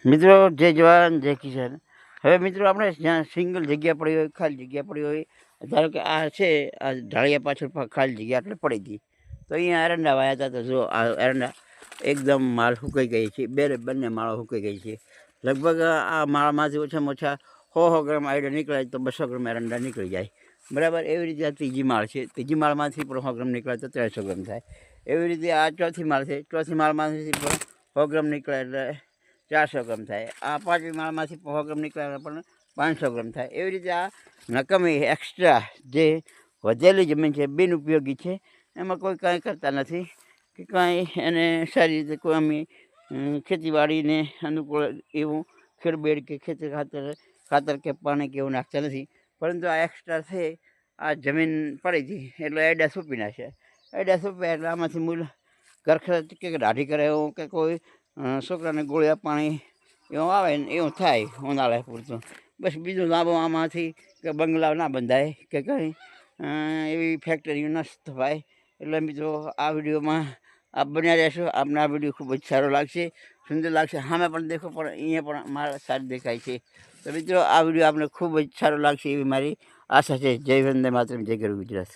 મિત્રો જય જવાન જય કિસાન. હવે મિત્રો આપણે જ્યાં સિંગલ જગ્યા પડી હોય, ખાલી જગ્યા પડી હોય, ધારો કે આ છે, આ ઢાળિયા પાછળ ખાલી જગ્યા એટલે પડી હતી, તો અહીંયા એરંડા વાયા હતા. તો જો આ એરંડા એકદમ માળ સુકાઈ ગઈ છે, બંને માળો સુકાઈ ગઈ છે. લગભગ આ માળમાંથી ઓછામાં ઓછા 100 ગ્રામ આઈડા નીકળે તો 200 ગ્રામ એરંડા નીકળી જાય, બરાબર. એવી રીતે આ ત્રીજી માળ છે, ત્રીજી માળમાંથી પણ 100 ગ્રામ નીકળે તો 300 ગ્રામ થાય. એવી રીતે આ ચોથી માળ છે, ચોથી માળમાંથી પણ 100 ગ્રામ નીકળે એટલે 400 ગ્રામ થાય. આ પાંચમી માળમાંથી 100 ગ્રામ નીકળે પણ 500 ગ્રામ થાય. એવી રીતે આ નકામી એક્સ્ટ્રા જે વધેલી જમીન છે, બિનઉપયોગી છે, એમાં કોઈ કાંઈ કરતા નથી કે કાંઈ એને સારી રીતે કોઈ અમે ખેતીવાડીને અનુકૂળ એવું ખેડબેડ કે ખેતી ખાતર કે પાણી કે એવું નાખતા નથી. પરંતુ આ એક્સ્ટ્રા છે, આ જમીન પડી હતી એટલે એડા સૂપી નાખે. એડા સૂપ્યા એટલે આમાંથી મૂળ ગરખર કે દાઢી કરે એવું કે કોઈ છોકરાને ગોળિયા પાણી એવું આવે ને એવું થાય ઉનાળે પૂરતું. બસ બીજું લાભો આમાંથી કે બંગલા ના બંધાય કે કંઈ એવી ફેક્ટરીઓ ન થવાય. એટલે મિત્રો આ વિડીયોમાં આપ બન્યા રહેશો. આપને આ વિડીયો ખૂબ જ સારો લાગશે, સુંદર લાગશે. સામે પણ દેખો, પણ અહીંયા પણ મારા સારી દેખાય છે. તો મિત્રો આ વિડીયો આપને ખૂબ જ સારો લાગશે એવી મારી આશા છે. જય વંદે માતરમ, જય ગરુ ગુજરાત.